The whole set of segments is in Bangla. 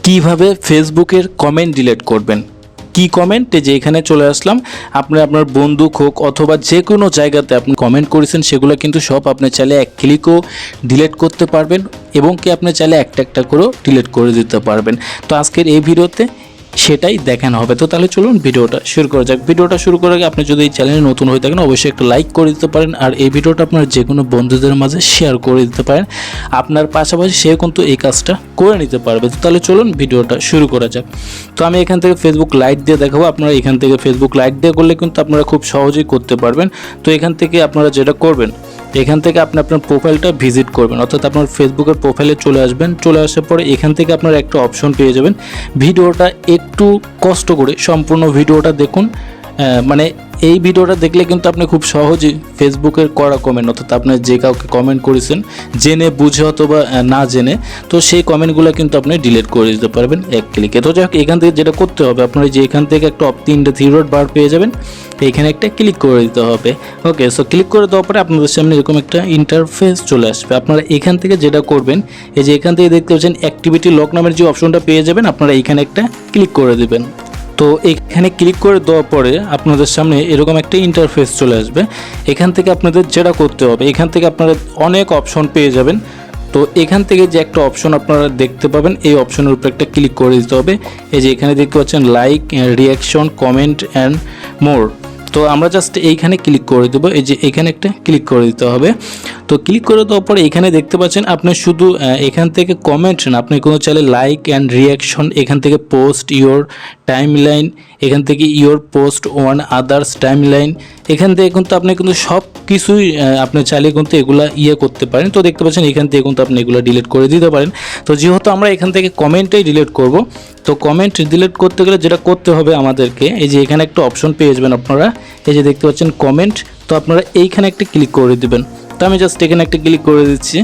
কিভাবে ফেসবুকের কমেন্ট ডিলিট করবেন। কি কমেন্ট, যে এখানে চলে আসলাম। আপনি আপনার বন্ধু হোক অথবা যে কোনো জায়গাতে আপনি কমেন্ট করেছেন সেগুলো কিন্তু সব আপনি চাইলে এক ক্লিকও ডিলিট করতে পারবেন এবং কি আপনি চাইলে একটা একটা করেও ডিলিট করে দিতে পারবেন। তো আজকের এই ভিডিওতে সেটাই দেখানো হবে। তো তাহলে চলুন ভিডিওটা শুরু করা যাক। ভিডিওটা শুরু করার আগে আপনি যদি এই চ্যানেলে নতুন হয়ে থাকেন অবশ্যই একটা লাইক করে দিতে পারেন, আর এই ভিডিওটা আপনার যে কোনো বন্ধুদের মাঝে শেয়ার করে দিতে পারেন। আপনার পাশাপাশি সে কিন্তু এই কাজটা করে নিতে পারবে। তো তাহলে চলুন ভিডিওটা শুরু করা যাক। তো আমি এখান থেকে ফেসবুক লাইট দিয়ে দেখাবো। আপনারা এখান থেকে ফেসবুক লাইট দিয়ে করলে কিন্তু আপনারা খুব সহজেই করতে পারবেন। তো এখান থেকে আপনারা যেটা করবেন, এখান থেকে আপনি আপনার প্রোফাইলটা ভিজিট করবেন, অর্থাৎ আপনার ফেসবুকের প্রোফাইলে চলে আসবেন। চলে আসার পরে এখান থেকে আপনারা একটা অপশন পেয়ে যাবেন। ভিডিওটা একটু কষ্ট করে সম্পূর্ণ ভিডিওটা দেখুন। মানে এই ভিডিওটা দেখলে কিন্তু আপনি খুব সহজেই ফেসবুকের করা কমেন্ট, অর্থাৎ আপনি যে কাউকে কমেন্ট করেছেন জেনে বুঝে অথবা না জেনে, তো সেই কমেন্টগুলো কিন্তু আপনি ডিলিট করে দিতে পারবেন এক ক্লিকে। তো যাই হোক, এখান থেকে যেটা করতে হবে, আপনারা যে এখান থেকে একটা তিনটে থ্রি ডট বার পেয়ে যাবেন, এইখানে একটা ক্লিক করে দিতে হবে। ওকে, সো ক্লিক করে দেওয়ার পরে আপনাদের সামনে এরকম একটা ইন্টারফেস চলে আসবে। আপনারা এখান থেকে যেটা করবেন, এই যে এখান থেকে দেখতে পাচ্ছেন অ্যাক্টিভিটি লক নামের যে অপশনটা পেয়ে যাবেন, আপনারা এখানে একটা ক্লিক করে দেবেন। তো এখানে ক্লিক করে দেওয়ার পরে আপনাদের সামনে এরকম একটা ইন্টারফেস চলে আসবে। এখান থেকে আপনাদের যেটা করতে হবে, এখান থেকে আপনারা অনেক অপশন পেয়ে যাবেন। তো এখান থেকে যে একটা অপশন আপনারা দেখতে পাবেন, এই অপশনের উপর একটা ক্লিক করে দিতে হবে। এই যে এখানে দেখতে পাচ্ছেন like, reaction, comment and more. তো আমরা জাস্ট এইখানে ক্লিক করে দেবো। এই যে এখানে একটা ক্লিক করে দিতে হবে। তো ক্লিক করে দেওয়ার পরে এখানে দেখতে পাচ্ছেন আপনি শুধু এখান থেকে কমেন্ট না, আপনি কোনো চাইলে লাইক অ্যান্ড রিয়াকশন, এখান থেকে পোস্ট ইয়োর টাইম লাইন, এখান থেকে your post one others time line, এখান থেকে কিন্তু আপনি কিন্তু সব কিছুই আপনি চাইলে কিন্তু এগুলা করতে পারেন। তো দেখতে পাচ্ছেন এখান থেকে কিন্তু আপনি এগুলো ডিলিট করে দিতে পারেন। তো যেহেতু আমরা এখান থেকে কমেন্টেই ডিলিট করব, তো কমেন্ট ডিলিট করতে গেলে যেটা করতে হবে আমাদেরকে, এই যে এখানে একটা অপশন পেয়ে যাবেন আপনারা, এই যে দেখতে পাচ্ছেন কমেন্ট। তো আপনারা এইখানে একটা ক্লিক করে দিবেন। তো আমি জাস্ট এখানে একটা ক্লিক করে দিচ্ছি।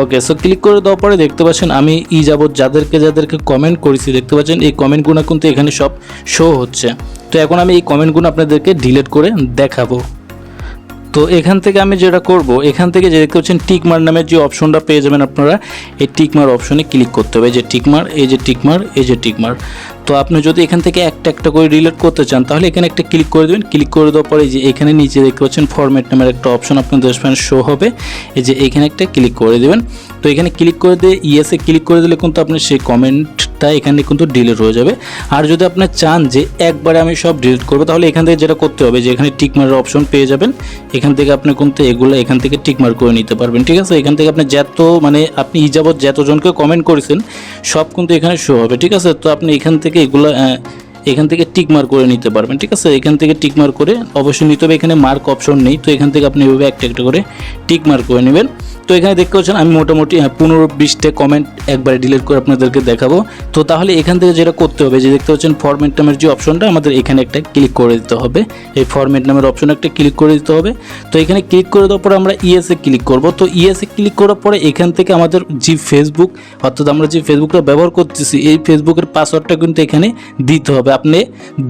ওকে, সো ক্লিক করে দেওয়ার পরে দেখতে পাচ্ছেন আমি যাবত যাদেরকে কমেন্ট করেছি, দেখতে পাচ্ছেন এই কমেন্টগুলো কিন্তু এখানে সব শো হচ্ছে। তো এখন আমি এই কমেন্টগুলো আপনাদেরকে ডিলিট করে দেখাবো। তো এখান থেকে আমি যেটা করব, এখান থেকে যে দেখতে পাচ্ছেন টিকমার নামের যে অপশনটা পেয়ে যাবেন আপনারা, এই টিকমার অপশনে ক্লিক করতে হবে। যে টিকমার, এই যে টিকমার, এই যে টিকমার। তো আপনি যদি এখান থেকে একটা একটা করে ডিলিট করতে চান তাহলে এখানে একটা ক্লিক করে দেবেন। ক্লিক করে দেওয়ার পরে যে এখানে নিচে দেখতে পাচ্ছেন ফরম্যাট নামের একটা অপশন আপনাদের সামনে শো হবে। এই যে এখানে একটা ক্লিক করে দেবেন। তো এখানে ক্লিক করে দিয়ে ইয়েসে ক্লিক করে দিলে কিন্তু আপনি সেই কমেন্টটা এখানে কিন্তু ডিলিট হয়ে যাবে। আর যদি আপনি চান যে একবারে আমি সব ডিলিট করবো, তাহলে এখান থেকে যেটা করতে হবে, যে এখানে টিকমারের অপশন পেয়ে যাবেন, এখান থেকে আপনি কিন্তু এগুলো এখান থেকে টিকমার করে নিতে পারবেন। ঠিক আছে, এখান থেকে আপনি আপনি যাবত যতজনকে কমেন্ট করেছেন সব কিন্তু এখানে শো হবে। ঠিক আছে, তো আপনি এখান থেকে এগুলো এখান থেকে টিকমার করে নিতে পারবেন। ঠিক আছে, এখান থেকে টিকমার করে অবশ্যই নিতে হবে। এখানে মার্ক অপশন নেই, তো এখান থেকে আপনি এভাবে একটা একটা করে টিকমার করে নেবেন। তো এখানে দেখতে পাচ্ছেন আমি মোটামুটি 15-20টা কমেন্ট একবারে ডিলিট করে আপনাদেরকে দেখাবো। তো তাহলে এখান থেকে যেটা করতে হবে, যে দেখতে পাচ্ছেন ফরম্যাট নামের যে অপশনটা, আমাদের এখানে একটা ক্লিক করে দিতে হবে। এই ফরম্যাট নামের অপশনে একটা ক্লিক করে দিতে হবে। তো এখানে ক্লিক করে দেওয়ার পরে আমরা ইয়েসে ক্লিক করব। তো ইয়েসে ক্লিক করার পরে এখান থেকে আমাদের যে ফেসবুক, অর্থাৎ আমরা যে ফেসবুকটা ব্যবহার করতেছি, এই ফেসবুকের পাসওয়ার্ডটা কিন্তু এখানে দিতে হবে। আপনি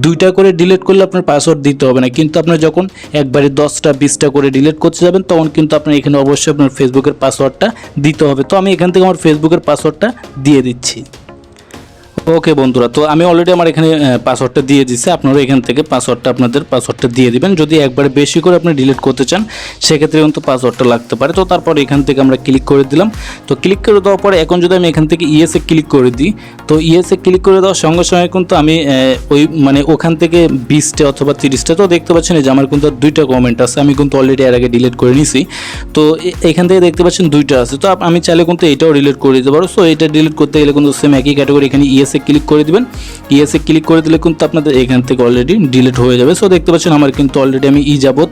2টা করে ডিলিট করলে আপনার পাসওয়ার্ড দিতে হবে না, কিন্তু আপনি যখন একবারে 10টা-20টা করে ডিলিট করতে যাবেন তখন কিন্তু আপনার এখানে অবশ্যই আপনার ফেসবুকের পাসওয়ার্ডটা দিতে হবে। তো আমি এখান থেকে আমার ফেসবুকের পাসওয়ার্ডটা দিয়ে দিচ্ছি। ওকে বন্ধুরা, তো আমি অলরেডি আমার এখানে পাসওয়ার্ডটা দিয়ে দিচ্ছি। আপনারা এখান থেকে আপনাদের পাসওয়ার্ডটা দিয়ে দিবেন। যদি একবারে বেশি করে আপনি ডিলিট করতে চান সেক্ষেত্রে কিন্তু পাসওয়ার্ডটা লাগতে পারে। তো তারপর এখান থেকে আমরা ক্লিক করে দিলাম। তো ক্লিক করে দেওয়ার পরে এখন যদি আমি এখান থেকে ইয়েসে ক্লিক করে দিই, তো ইয়েসে ক্লিক করে দেওয়ার সঙ্গে সঙ্গে কিন্তু আমি ওখান থেকে 20টা অথবা 30টা, তো দেখতে পাচ্ছেন এই যে আমার কিন্তু 2টা কমেন্ট আছে। আমি কিন্তু অলরেডি এর আগে ডিলিট করে নিছি। তো এখান থেকে দেখতে পাচ্ছেন 2টা আছে। তো আমি চাইলে কিন্তু এটাও ডিলিট করে দিতে পারো। সো এটা ডিলিট করতে গেলে কিন্তু সেম একই ক্যাটাগরি, এখানে ইয়েসে ক্লিক করে দিবেন। ইয়েসে ক্লিক করে দিলে কিন্তু আপনাদের এখান থেকে অলরেডি ডিলিট হয়ে যাবে। সো দেখতে পাচ্ছেন আমার কিন্তু অলরেডি আমি যাবত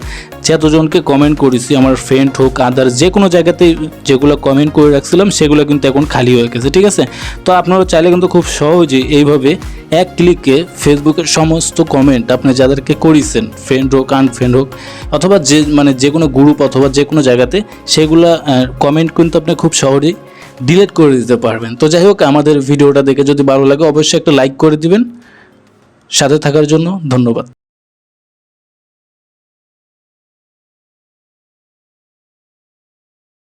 যতজনকে কমেন্ট করেছি, আমার ফ্রেন্ড হোক আদার্স যে কোনো জায়গাতে যেগুলো কমেন্ট করে রাখছিলাম সেগুলো কিন্তু এখন খালি হয়ে গেছে। ঠিক আছে, তো আপনারা চাইলে কিন্তু খুব সহজেই এইভাবে এক ক্লিকে ফেসবুকের সমস্ত কমেন্ট আপনি যাদেরকে করেছেন, ফ্রেন্ড হোক আনফ্রেন্ড হোক অথবা যে কোনো গ্রুপ অথবা যে কোনো জায়গাতে, সেগুলো কমেন্ট কিন্তু আপনি খুব সহজেই ডিলিট করে দিতে পারবেন। তো যাই হোক, আমাদের ভিডিওটা দেখে যদি ভালো লাগে অবশ্যই একটা লাইক করে দিবেন। সাথে থাকার জন্য ধন্যবাদ।